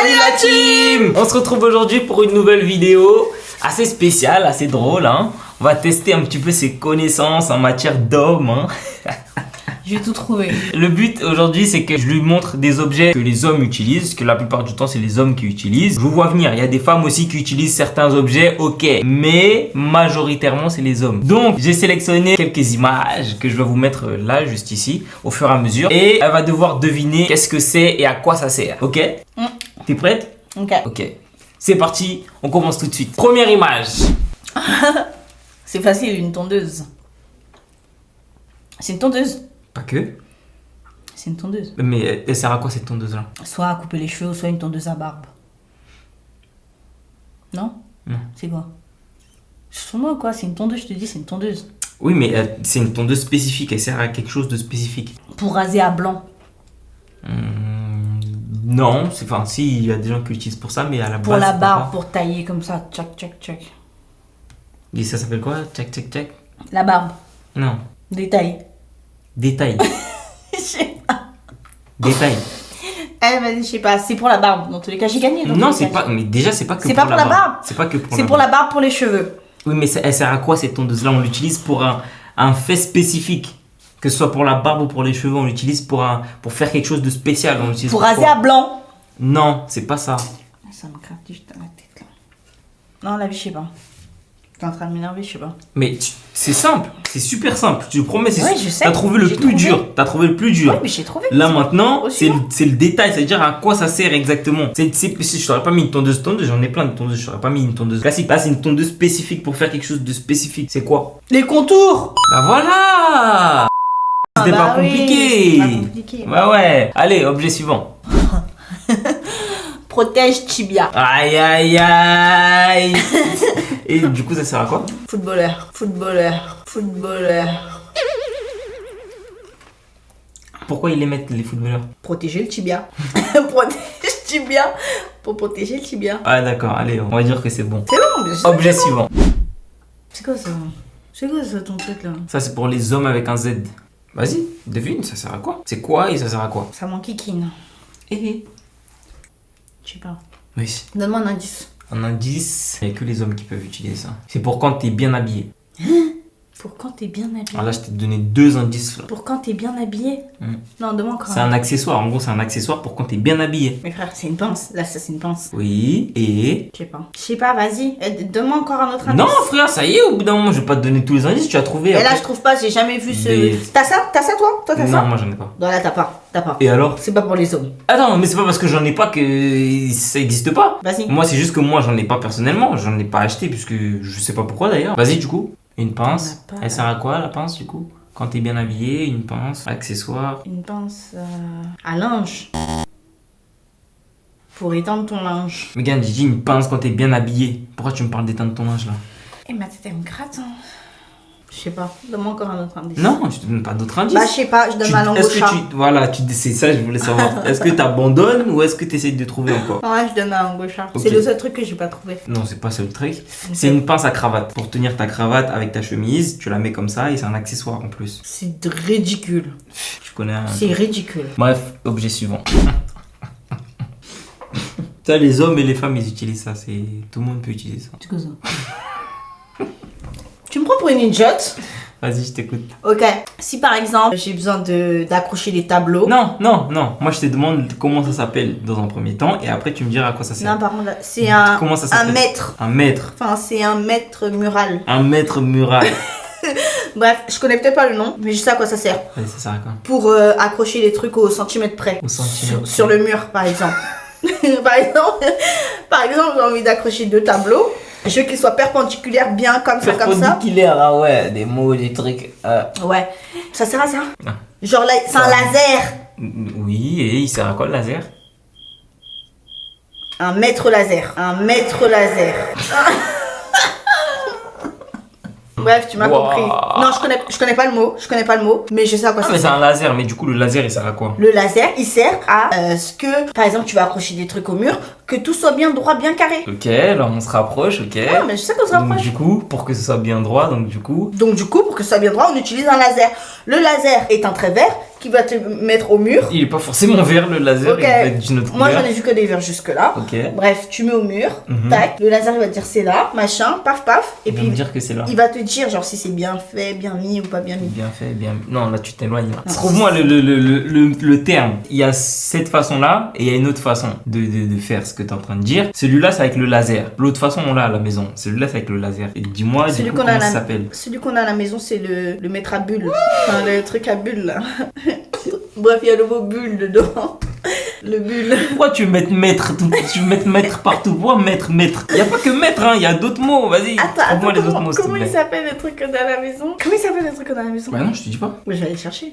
Salut la team! On se retrouve aujourd'hui pour une nouvelle vidéo assez spéciale, assez drôle. Hein. On va tester un petit peu ses connaissances en matière d'homme. Hein. J'ai tout trouvé. Le but aujourd'hui, c'est que je lui montre des objets que les hommes utilisent, que la plupart du temps, c'est les hommes qui utilisent. Je vous vois venir, il y a des femmes aussi qui utilisent certains objets, ok. Mais majoritairement, c'est les hommes. Donc, j'ai sélectionné quelques images que je vais vous mettre là, juste ici, au fur et à mesure. Et elle va devoir deviner qu'est-ce que c'est et à quoi ça sert, ok? T'es prête? Ok. Ok. C'est parti, on commence tout de suite. Première image. C'est facile, une tondeuse. C'est une tondeuse. Pas que. C'est une tondeuse. Mais elle sert à quoi cette tondeuse là? Soit à couper les cheveux, soit une tondeuse à barbe. Non? Non. C'est quoi? Sur moi quoi? C'est une tondeuse, je te dis, c'est une tondeuse. Oui, mais c'est une tondeuse spécifique, elle sert à quelque chose de spécifique. Pour raser à blanc. Non, enfin si, il y a des gens qui l'utilisent pour ça, mais à la Pour base. la c'est barbe, pas. pour tailler comme ça. Tchac, tchac, tchac. Et ça s'appelle quoi? Tchac, tchac, tchac? La barbe. Non. Détail. Détail. Je sais pas. Détail. Eh, vas-y, je sais pas. C'est pour la barbe. Dans tous les cas, j'ai gagné. Non, c'est pas. Mais déjà, c'est pas que C'est pas pour la barbe. C'est pas que pour C'est pour la barbe, pour les cheveux. Oui, mais elle sert à quoi cette tondeuse-là? On l'utilise pour un fait spécifique. Que ce soit pour la barbe ou pour les cheveux, on l'utilise pour faire quelque chose de spécial. On l'utilise Pour raser à blanc. Non, c'est pas ça. Ça me gratte juste dans la tête là. Non, la vie, je sais pas. T'es en train de m'énerver, je sais pas. Mais c'est simple, c'est super simple. Je te promets, c'est Ouais, je sais. T'as trouvé le J'ai plus trouvé. dur. T'as trouvé le plus dur. Ouais, mais j'ai trouvé. Là maintenant, Aussi, c'est le détail, c'est-à-dire à quoi ça sert exactement. Je t'aurais pas mis une tondeuse, j'en ai plein de tondeuses, je t'aurais pas mis une tondeuse classique. Là, c'est une tondeuse spécifique pour faire quelque chose de spécifique. C'est quoi? Les contours. Bah voilà. C'était bah pas oui, compliqué. c'est pas compliqué. Bah ouais. Allez, objet suivant. Protège tibia. Aïe aïe aïe. Et du coup, ça sert à quoi? Footballeur. Footballeur. Footballeur. Pourquoi ils les mettent les footballeurs? Protéger le tibia. Protège tibia. Pour protéger le tibia. Ah d'accord, allez, on va dire que c'est bon. C'est bon, mais je sais. Objet suivant. C'est quoi ça? C'est quoi ça ton truc là? Ça, c'est pour les hommes avec un Z. Vas-y, devine, ça sert à quoi? C'est quoi et ça sert à quoi? Ça m'enquiquine. Je sais pas. Oui. Donne-moi un indice. Un indice, il n'y a que les hommes qui peuvent utiliser ça. C'est pour quand t'es bien habillé. Pour quand t'es bien habillé. Alors là, je t'ai donné deux indices. Là. Pour quand t'es bien habillé. Non, demande encore. C'est un accessoire. En gros, c'est un accessoire pour quand t'es bien habillé. Mais frère, c'est une pince. Là, ça, c'est une pince. Oui, et... Je sais pas. Je sais pas, vas-y. Donne-moi encore un autre indice. Non, frère, ça y est, au bout d'un moment, je vais pas te donner tous les indices, tu as trouvé. Et là, après. je trouve pas, j'ai jamais vu ce. Mais- T'as ça? T'as ça, toi? Toi, t'as ça? Non, moi, j'en ai pas. Non, là, t'as pas. T'as pas. Et alors? C'est pas pour les hommes. Attends, mais c'est pas parce que j'en ai pas que ça existe pas. Vas-y. Moi, c'est juste que moi, j'en ai pas personnellement. J'en ai pas acheté, puisque je sais pas pourquoi d'ailleurs. Vas-y, du coup. Une pince. On a pas- Elle sert à quoi, la pince, du coup? Quand t'es bien habillé, une pince, accessoire. Une pince à linge. Pour étendre ton linge. Mais regarde, j'ai dit une pince quand t'es bien habillé. Pourquoi tu me parles d'éteindre ton linge là? Eh, ma tête, elle me gratte. Hein. Je sais pas. Donne-moi encore un autre indice. Non, je te donne pas d'autres indices. Bah, je sais pas, je donne ma langue au Est-ce chat. que tu. Voilà, c'est ça, je voulais savoir. Est-ce que t'abandonnes ou est-ce que t'essayes de trouver encore? Ouais, je donne ma langue au chat. Ok. C'est le seul truc que j'ai pas trouvé. Non, c'est pas ça le truc. C'est une pince à cravate. Pour tenir ta cravate avec ta chemise, tu la mets comme ça et c'est un accessoire en plus. C'est ridicule. Tu connais un. C'est ridicule. Bref, objet suivant. Ça, les hommes et les femmes, ils utilisent ça. Tout le monde peut utiliser ça. C'est quoi ça? Tu me prends pour une idiote? Vas-y, je t'écoute. Ok. Si par exemple, j'ai besoin d'accrocher des tableaux. Non, non, non. Moi, je te demande comment ça s'appelle dans un premier temps et après, tu me diras à quoi ça sert. Non, par contre, c'est un, Comment ça un s'appelle? mètre. Un mètre. Enfin, c'est un mètre mural. Un mètre mural. Bref, je connais peut-être pas le nom, mais je sais à quoi ça sert. Vas-y, ça sert à quoi? Pour accrocher les trucs au centimètre près. Au centimètre. Sur le mur, par exemple. par exemple, j'ai envie d'accrocher deux tableaux. Je veux qu'ils soient perpendiculaires, bien comme ça, comme ça. Perpendiculaire, ah ouais, des mots, des trucs. Ouais. Ça sert à ça? Ah. Genre là, c'est un Ça- laser. Oui, et il sert à quoi le laser? Un mètre laser. Un mètre laser. Bref, tu m'as Wow. compris. Non, je connais pas le mot. Je connais pas le mot, mais je sais à quoi Ah, ça mais c'est sert. un laser, mais du coup, le laser, il sert à quoi? Le laser, il sert à ce que, par exemple, tu vas accrocher des trucs au mur, que tout soit bien droit, bien carré. Ok, alors on se rapproche, ok. Ouais, mais je sais qu'on se Donc, rapproche. du coup, pour que ce soit bien droit, donc du coup. Donc du coup, pour que ce soit bien droit, on utilise un laser. Le laser est un trait vert qui va te mettre au mur. Il est pas forcément vert le laser, Ok. il peut être d'une autre Moi couleur. j'en ai vu que des verts jusque-là. Ok. Bref, tu mets au mur, Mhm. tac, le laser il va te dire c'est là, machin, paf paf, et Il va puis me dire que c'est là. il va te dire genre si c'est bien fait, bien mis ou pas bien mis. Bien fait, bien. Non, là tu t'éloignes. Non. Trouve-moi le terme. Il y a cette façon-là et il y a une autre façon de faire ce que tu es en train de dire. Celui-là, c'est avec le laser. L'autre façon, on l'a à la maison. Celui-là, c'est avec le laser. Et dis-moi, du Celui coup, qu'on a comment à ça la- s'appelle? Celui qu'on a à la maison, c'est le maître à bulles. Enfin, le truc à bulles là. Bref, il y a le mot bulle dedans. Le bulle. Pourquoi tu veux mettre maître tu veux mettre maître partout? Pourquoi maître? Il n'y a pas que maître, hein. Il y a d'autres mots. Vas-y, trouve-moi les autres mots, s'il te comment il plaît. s'appelle le truc qu'on a à la maison? Comment il s'appelle le truc qu'on a à la maison? Bah non, je te dis pas. Mais je vais aller le chercher.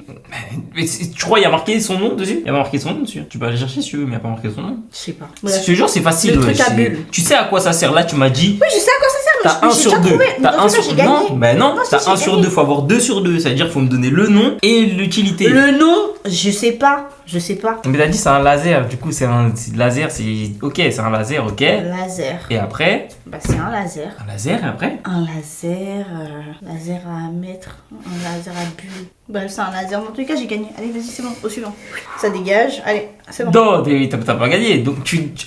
Mais tu crois qu'il y a marqué son nom dessus? Il y a pas marqué son nom dessus. Tu peux aller chercher si tu veux, mais il n'y a pas marqué son nom. Je sais pas. Je Bref. te jure, c'est facile. Le ouais, truc à c'est- bulles. Tu sais à quoi ça sert? Là, tu m'as dit. Oui, je sais à quoi ça sert. T'as mais 1 j'ai sur déjà 2. trouvé. Mais T'as dans 1 ce cas, sur j'ai gagné. Non, bah non, Non, si, t'as j'ai 1 sur gagné. 2. Faut avoir 2 sur 2. C'est-à-dire qu'il faut me donner le nom et l'utilité. Le nom, je sais pas. Je sais pas. Mais t'as dit c'est un laser. Du coup, c'est laser. C'est ok, c'est un laser, ok. Laser. Et après, Bah, c'est un laser. un laser et après. Un laser. Laser à mettre. Un laser à bulle. Bref, c'est un laser. Dans tous les cas, j'ai gagné. Allez, vas-y, c'est bon. Au suivant. Ça dégage. Allez, c'est bon. Non, t'as pas gagné. Donc,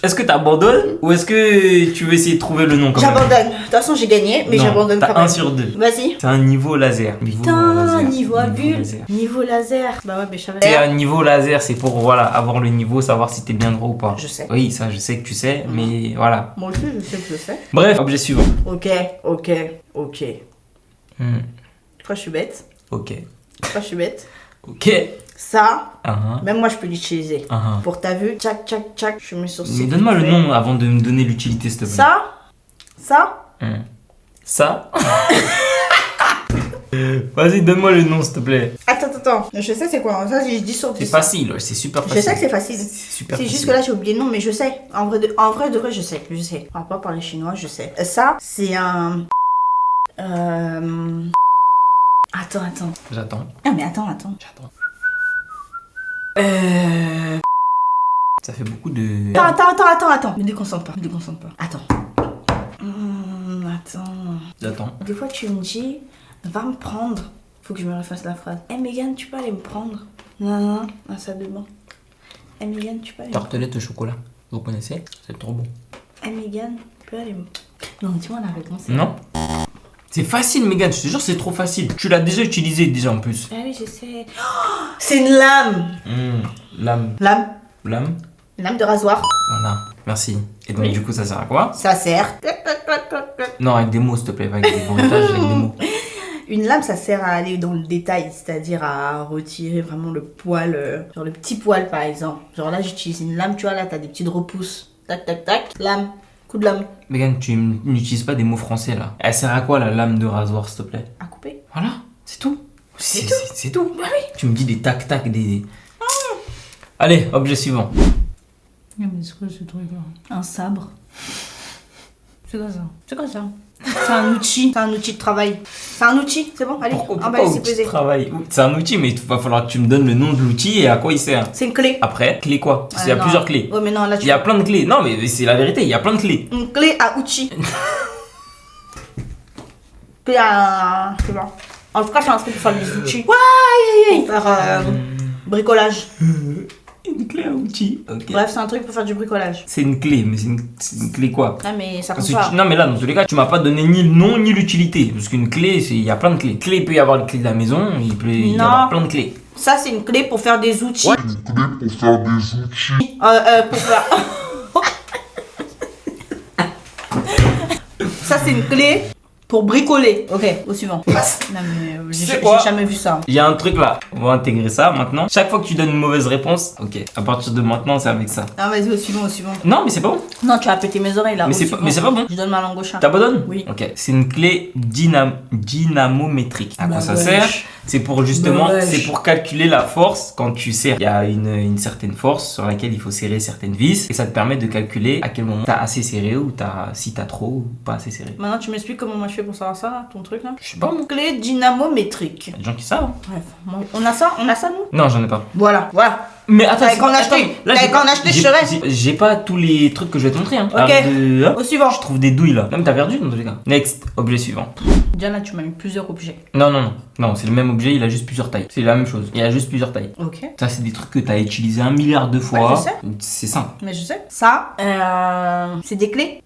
est-ce que t'abandonnes ou est-ce que tu veux essayer de trouver le nom quand même? J'abandonne. De toute façon, j'ai gagné, mais Non, j'abandonne T'as quand 1 même. sur 2. Vas-y. C'est un niveau laser. Putain, niveau à bulle. laser. Niveau laser. Bah ouais, mais je savais. C'est un niveau laser, c'est pour voilà, avoir le niveau, savoir si t'es bien droit ou pas. Je sais. Oui, ça je sais que tu sais, mais voilà. Moi aussi, je sais que je sais. Bref, objet suivant. Ok. Hmm, Pourquoi je suis bête? Ok. Pourquoi je suis bête? Ok. Ça, Ah, même moi, je peux l'utiliser. ah. Pour ta vue, tchac, tchac, tchac, je mets sur Mais donne-moi le nom avant de me donner l'utilité, s'il te plaît. Ça, Hmm. Ça Vas-y, donne-moi le nom, s'il te plaît. Attends. Je sais c'est quoi. Ça, je dis sur C'est 10. facile, ouais, c'est super Je facile. sais que c'est facile. C'est super C'est facile. juste que là, j'ai oublié le nom, mais je sais. En vrai, de vrai, je sais. On va pas parler chinois, je sais. Ça, c'est un... Attends. J'attends. Ah, mais attends. J'attends. Ça fait beaucoup de. Attends. Me déconcentre pas. Attends. Attends. J'attends. Des fois, tu me dis, va me prendre. Faut que je me refasse la phrase. Eh, Megan, tu peux aller me prendre? Non, la salle de bain. Eh, Megan, tu peux aller me prendre? Tartelette au chocolat. Vous connaissez? C'est trop bon. Eh, Megan, tu peux aller me... Non, dis-moi la réponse. Non? C'est facile, Megan, je te jure, c'est trop facile. Tu l'as déjà utilisé déjà en plus. Ah oui, je sais. Oh, c'est une lame. Lame. Lame Lame de rasoir. Voilà, merci. Et donc, Oui. du coup, ça sert à quoi? Ça sert. Non, avec des mots, s'il te plaît, pas avec des bruitages, avec des mots. Une lame, ça sert à aller dans le détail, c'est-à-dire à retirer vraiment le poil, genre le petit poil par exemple. Genre là, j'utilise une lame, tu vois, là, t'as des petites repousses. Tac, lame, coup de lame. Megan, tu n'utilises pas des mots français là. Elle sert à quoi la lame de rasoir, s'il te plaît? À couper. Voilà, c'est tout. C'est tout. C'est tout. Bah oui. Tu me dis des tac-tac, des. Allez, objet suivant. Mais c'est quoi ce truc là? Un sabre. C'est quoi ça? C'est un outil. C'est un outil de travail. C'est un outil, c'est bon? Allez, Pourquoi on va laisser outil de peser. travail? C'est un outil, mais il va falloir que tu me donnes le nom de l'outil et à quoi il sert. C'est une clé. Après, clé quoi? Parce qu'il y a non. plusieurs clés. Ouais, mais non, là, tu Il y a plein de clés. Non, mais c'est la vérité, il y a plein de clés. Une clé à outil. Clé à... C'est bon. En tout cas, c'est un truc pour faire des outils. Ouais, pour faire bricolage. Une clé à outils. Ok. Bref, c'est un truc pour faire du bricolage. C'est une clé, mais c'est une clé quoi? Ah, mais ça Parce compte que pas. non, mais là, dans tous les cas, tu m'as pas donné ni le nom ni l'utilité. Parce qu'une clé, il y a plein de clés. Clé, il peut y avoir les clés de la maison, il peut y Non. avoir plein de clés. Ça, c'est une clé pour faire des outils. Ouais. Pour faire des outils. Pour faire... Ça, c'est une clé pour bricoler. Ok, au suivant. Non, mais C'est j'ai quoi jamais vu ça. Il y a un truc là, on va intégrer ça maintenant. Chaque fois que tu donnes une mauvaise réponse, ok, à partir de maintenant, c'est avec ça. Ah, vas-y, au suivant. Non, mais c'est pas bon. Non, tu vas péter mes oreilles là. Mais au c'est pas- suivant. mais c'est pas bon. Je donne ma langue au chat. T'abandonnes? Oui. Ok, c'est une clé dynamométrique. À quoi Bah ça wesh. sert? C'est pour justement, Bah wesh. c'est pour calculer la force quand tu serres. Il y a une certaine force sur laquelle il faut serrer certaines vis et ça te permet de calculer à quel moment t'as assez serré ou si t'as trop ou pas assez serré. Maintenant, tu m'expliques comment moi je fais pour savoir ça, là, ton truc là? Je sais pas, moi. Clé dynamométrique. Il y a des gens qui savent. Hein. Bref, on a ça nous? Non, j'en ai pas. Voilà. Mais attends, T'avais qu'en acheter. T'avais qu'en acheter, je serais. J'ai pas tous les trucs que je vais te montrer. Hein. Ok. Arrête de- Au suivant. Je trouve des douilles là. Non, mais t'as perdu dans tous les cas. Next, objet suivant. Déjà là, tu m'as mis plusieurs objets. Non, c'est le même objet, il a juste plusieurs tailles. C'est la même chose, il a juste plusieurs tailles. Ok. Ça, c'est des trucs que t'as utilisé 1 milliard de fois. Ouais, je sais. C'est simple. Mais je sais. Ça, c'est des clés.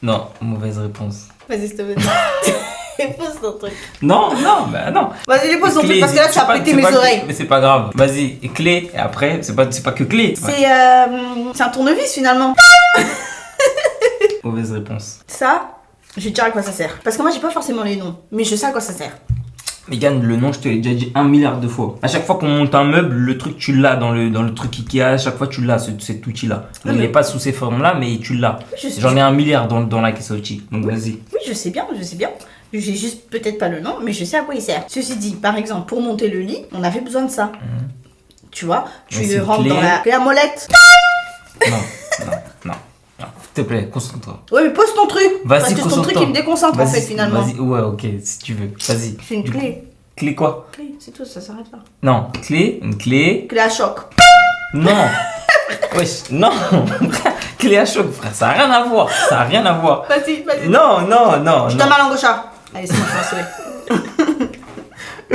Non, mauvaise réponse. Vas-y, s'il te plaît. Dépose ton truc. Non, bah non. Vas-y, dépose ton Clé, truc parce que là, tu c'est as pas- pété c'est mes pas- oreilles. Mais c'est pas grave. Vas-y, et clé, et après, c'est pas que clé. Ouais. C'est un tournevis finalement. Mauvaise réponse. Ça, je vais te dire à quoi ça sert. Parce que moi, j'ai pas forcément les noms, mais je sais à quoi ça sert. Megan, le nom, je te l'ai déjà dit 1 milliard de fois. À chaque fois qu'on monte un meuble, le truc, tu l'as dans le truc Ikea. À chaque fois, tu l'as, cet outil-là. Ah, Il mais- est pas sous ces formes-là, mais tu l'as. Je sais. J'en ai 1 milliard dans la caisse à outils. Donc, vas-y. Oui, je sais bien, je sais bien. J'ai juste peut-être pas le nom, mais je sais à quoi il sert. Ceci dit, par exemple, pour monter le lit, on avait besoin de ça. Tu vois, tu Mais c'est le rentres clé. dans la molette. Non. S'il te plaît, concentre-toi. Ouais, mais pose ton truc. Parce Vas-y, que c'est ton truc concentre-toi. qui me déconcentre en Vas-y, fait finalement. Vas-y, ouais, ok, si tu veux. Vas-y. C'est une clé. Clé quoi? Clé, c'est tout, ça s'arrête là. Non, une clé. Clé à choc. Non. Wesh, non. Clé à choc, frère, ça a rien à voir. Ça a rien à voir. Vas-y, vas-y. Non. Je donne ma langue au chat. Allez, c'est bon, je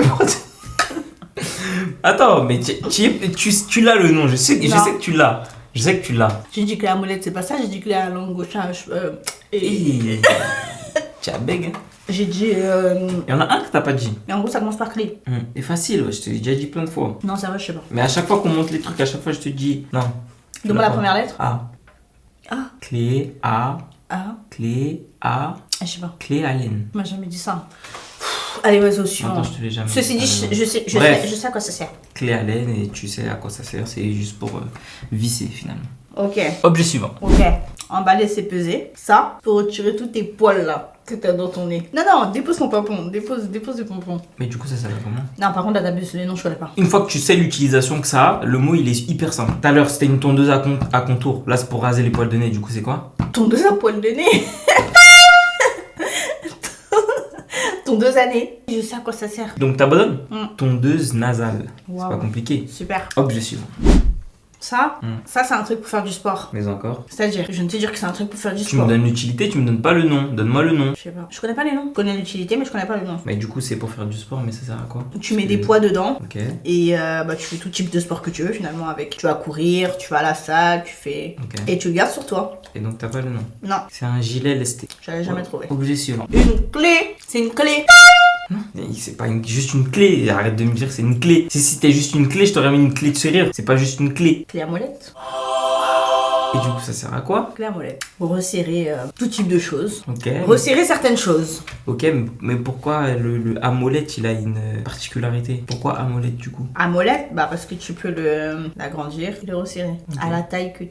vais en sauver. Attends, mais tu l'as le nom. Je sais Non. que tu l'as. Je sais que tu l'as. J'ai dit clé à molette, c'est pas ça. J'ai dit clé à langue au chat. Et... Tu as beg. Hein. J'ai dit. Il y en a un que t'as pas dit. Mais en gros, ça commence par clé. C'est facile, ouais, je te l'ai déjà dit plein de fois. Non, c'est vrai, je sais pas. Mais à chaque fois qu'on monte les trucs, à chaque fois je te dis non. Donne-moi la première lettre. A. A. Clé A. Ah, Clé A. je sais pas. Clé Allen. Tu m'as jamais dit ça. Allez, vas-y, au suivant. Attends, je te l'ai jamais Ceci dit, Bref. je sais à quoi ça sert. Clé Allen et tu sais à quoi ça sert, c'est juste pour visser finalement. Ok, Objet suivant. ok. Emballer, c'est peser. Ça, pour retirer tous tes poils là que t'as dans ton nez. Non, dépose ton pompon. Dépose le pompon. Mais du coup, ça sert à comment? Non, par contre, là, t'abuses. Les noms, je connais pas. Une fois que tu sais l'utilisation que ça a, le mot il est hyper simple. Tout à l'heure, c'était une tondeuse à contour. Là, c'est pour raser les poils de nez. Du coup, c'est quoi? Tondeuse à poil de nez. Tondeuse à nez. Je sais à quoi ça sert. Donc, t'abandonnes? Mm. Tondeuse nasale. C'est Waouh. pas compliqué. Super. Objet suivant. Ça, c'est un truc pour faire du sport. Mais encore. C'est-à-dire, je viens de te dire que c'est un truc pour faire du Tu me sport. donnes l'utilité, tu me donnes pas le nom. Donne-moi le nom. Je sais pas. Je connais pas les noms. Je connais l'utilité, mais je connais pas le nom. Mais du coup, c'est pour faire du sport, mais ça sert à quoi? Tu mets des poids dedans. Ok. Et tu fais tout type de sport que tu veux finalement avec. Tu vas courir, tu vas à la salle, tu fais. Ok. Et tu le gardes sur toi. Et donc, t'as pas le nom. Non, C'est un gilet lesté. j'avais jamais trouvé. Objet suivant. Une clé. C'est une clé. C'est pas juste une clé. Arrête de me dire que c'est une clé. Si c'était juste une clé, je t'aurais mis une clé de serrure. C'est pas juste une clé. Clé à molette. Et du coup, ça sert à quoi? Clé à molette. Pour resserrer tout type de choses. Ok. Resserrer certaines choses. Ok, mais pourquoi le amolette il a une particularité? Pourquoi amolette du coup? À molette, bah parce que tu peux l'agrandir et le resserrer. À la taille que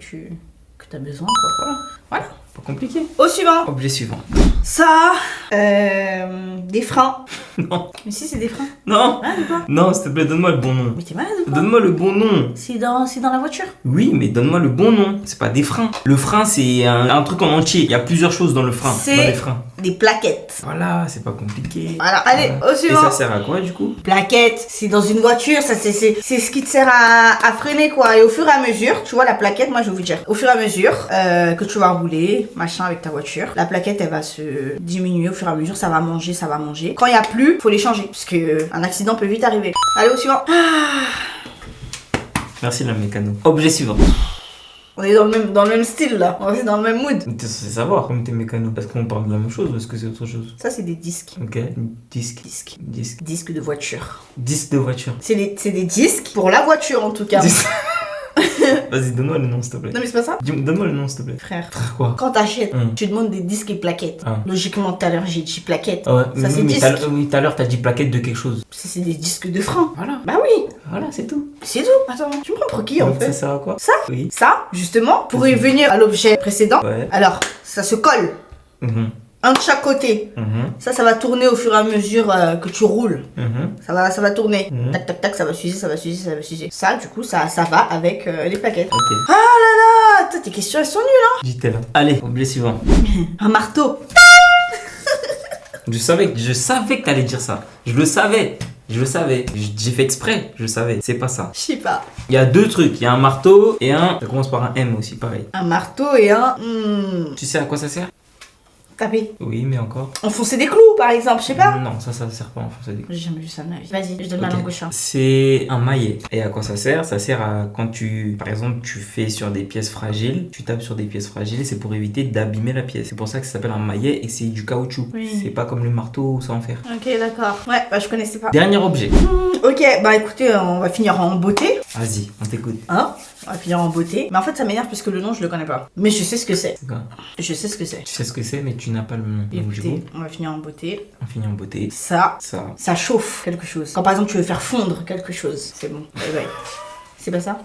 t'as besoin quoi. Voilà. Pas compliqué. Au suivant. Objet suivant. Ça. Des freins. Non. Mais si c'est des freins. Non. Ah, ou pas? Non, s'il te plaît, donne-moi le bon nom. Mais t'es malade ou pas? Donne-moi le bon nom. C'est dans la voiture. Oui, mais donne-moi le bon nom. C'est pas des freins. Le frein, c'est un truc en entier. Il y a plusieurs choses dans le frein. C'est- Dans les freins. Des plaquettes. Voilà, c'est pas compliqué. Voilà, allez, Voilà. au suivant. Et ça sert à quoi du coup? Plaquette, c'est dans une voiture, ça c'est ce qui te sert à freiner quoi. Et au fur et à mesure, tu vois la plaquette, moi je vais vous dire, au fur et à mesure que tu vas rouler, machin avec ta voiture, la plaquette elle va se diminuer au fur et à mesure, ça va manger. Quand il y a plus, faut les changer parce que un accident peut vite arriver. Allez au suivant. Merci la mécano. Objet suivant. On est dans le même style là, on est dans le même mood. T'es censé savoir comme t'es mécano. Est-ce qu'on parle de la même chose ou est-ce que c'est autre chose? Ça c'est des disques. Ok. Disque. Disques de voiture. Disque de voiture. C'est des disques pour la voiture en tout cas. Disque. Vas-y, donne-moi le nom s'il te plaît. Non mais c'est pas ça. Donne-moi le nom s'il te plaît. Frère. Frère quoi? Quand t'achètes, Hum. tu demandes des disques et plaquettes. Ah. Logiquement, tout à l'heure, j'ai dit plaquettes. Ouais, Ça, c'est mais disque. tout à l'heure t'as dit plaquette de quelque chose. C'est des disques de frein. Voilà. Bah oui, Voilà, c'est tout. c'est tout. Attends, tu me prends pour qui en Donc, ça fait? sert à quoi? Ça Oui. Ça, justement, pour y venir à l'objet précédent. Ouais. Alors, ça se colle. Mhm. Un de chaque côté. Mhm. Ça va tourner au fur et à mesure que tu roules. Mhm. Ça va tourner. Mhm. Tac, tac, tac, ça va s'user. Ça, du coup, ça va avec les plaquettes. Ok. Ah là là, toi, tes questions, elles sont nulles, Dis-t-elle. Allez, objet suivant. hein. Un marteau. Je savais que t'allais dire ça. Je le savais. Je le savais. J'ai fait exprès. Je le savais. C'est pas ça. Je sais pas. Il y a deux trucs. Il y a un marteau et un... Ça commence par un M aussi, pareil. Un marteau et un... Tu sais à quoi ça sert? Taper. Oui, mais encore. Enfoncer des clous, par exemple, je sais pas. Non, ça sert pas à enfoncer des clous. J'ai jamais vu ça de ma vie. Vas-y, je donne ma Ok. langue au chat. C'est un maillet. Et à quoi ça sert? Ça sert à quand tu, par exemple, tu fais sur des pièces fragiles, tu tapes sur des pièces fragiles, c'est pour éviter d'abîmer la pièce. C'est pour ça que ça s'appelle un maillet et c'est du caoutchouc. Oui. C'est pas comme le marteau sans fer. Ok, d'accord. Ouais, bah je connaissais pas. Dernier objet. Ok, bah écoutez, on va finir en beauté. Vas-y, on t'écoute. Hein? On va finir en beauté. Mais en fait, ça m'énerve parce que le nom, je le connais pas. Mais je sais ce que c'est. C'est quoi? Je sais ce que c'est. Tu sais ce que c'est, mais tu n'as pas le nom. Donc, du coup, Écoutez, on va finir en beauté. on finit en beauté. Ça Ça. chauffe quelque chose. Quand par exemple, tu veux faire fondre quelque chose, c'est bon. Bye bye. C'est pas ça?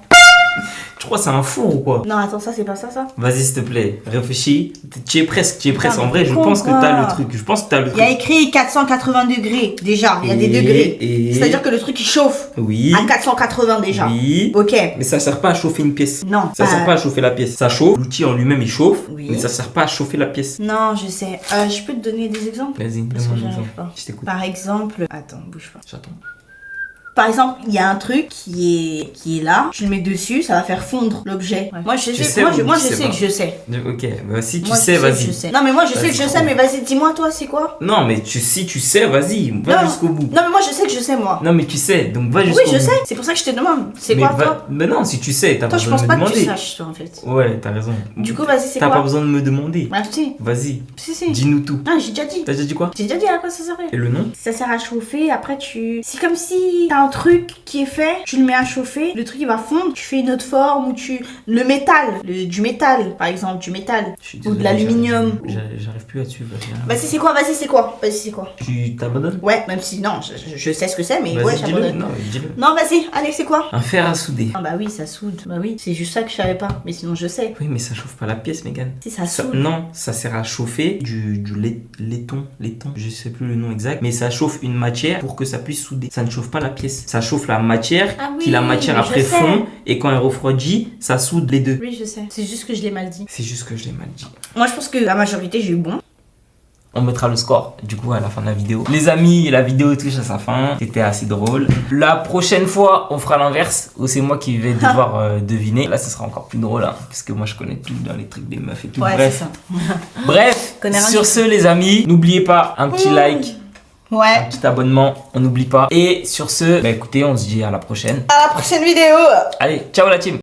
Tu crois que c'est un four ou quoi? Non, attends, ça, c'est pas ça, ça? Vas-y, s'il te plaît, réfléchis. Tu es presque, tu es presque. Putain, En vrai, je con, pense que quoi. t'as le truc. Je pense que t'as le Il y a truc. écrit 480 degrés, déjà. Il y a des Et- degrés. et- C'est-à-dire que le truc, il chauffe Oui. à 480 déjà. Oui. Ok. Mais ça sert pas à chauffer une pièce. Non. Ça sert pas à chauffer la pièce. Ça chauffe, l'outil en lui-même il chauffe, Oui. mais ça sert pas à chauffer la pièce. Non, je sais. Je peux te donner des exemples? Vas-y, Parce que donne-moi un j'arrive exemple. pas. Je t'écoute. Par exemple, attends, bouge pas. J'attends. Par exemple, il y a un truc qui est là, tu le mets dessus, ça va faire fondre l'objet. Moi je sais, sais moi, ou moi tu je sais sais pas? que je sais. Ok, bah si tu Moi, sais, je vas-y. je sais. Non mais moi je sais Vas-y, que je trop. sais, mais vas-y, dis-moi toi, c'est quoi? Non, mais si tu sais, vas-y, va Non. jusqu'au bout. Non mais moi je sais que je sais moi. Non, mais tu sais, donc va Oui, jusqu'au bout. je sais, c'est pour ça que je te demande. C'est Mais quoi va- toi? Mais non, si tu sais, t'as pas Toi je besoin pense de pas me que tu demander. saches toi en fait. Ouais, t'as raison. Du coup, vas-y, c'est T'as pas quoi? besoin de me demander. Bah si, Vas-y, si. dis-nous tout. Ah, j'ai déjà dit. T'as déjà dit quoi? J'ai déjà dit à quoi ça servait. Et le nom? Ça sert à chauffer, après tu... C'est comme si t'as un truc qui est fait, tu le mets à chauffer, le truc il va fondre, tu fais une autre forme ou tu... Le métal, du métal par exemple, du métal. Je suis Ou désolé, de l'aluminium. J'arrive plus à suivre. Vas-y, c'est quoi? Vas-y, c'est quoi? Vas-y, c'est quoi? Tu t'abandonnes? Ouais, même si non, je sais ce que c'est, mais Vas-y, ouais, dis-le. j'abandonne. Non, dis-le. Non, vas-y, allez, c'est quoi? Un fer à souder. Ah bah oui, ça soude. Bah oui, c'est juste ça que je savais pas, mais sinon je sais. Oui, mais ça chauffe pas la pièce, Mégane. Si ça soude. Non, ça sert à chauffer du laiton, je sais plus le nom exact, mais ça chauffe une matière pour que ça puisse souder. Ça ne chauffe pas la pièce. Ça chauffe la matière, Ah oui, qui la matière mais après je sais. fond, et quand elle refroidit, ça soude les deux. Oui, je sais. C'est juste que je l'ai mal dit. C'est juste que je l'ai mal dit. Moi, je pense que la majorité, j'ai eu bon. On mettra le score du coup à la fin de la vidéo. Les amis, la vidéo touche à sa fin. C'était assez drôle. La prochaine fois, on fera l'inverse, où c'est moi qui vais devoir deviner. Là, ce sera encore plus drôle, hein, parce que moi, je connais tout dans les trucs des meufs et tout. Ouais, Bref, c'est ça. bref. Connais rien Sur du ce, les amis, n'oubliez pas un petit like, un Ouais. petit abonnement. On n'oublie pas. Et sur ce, bah écoutez, on se dit à la prochaine. À la prochaine vidéo. Allez, ciao la team.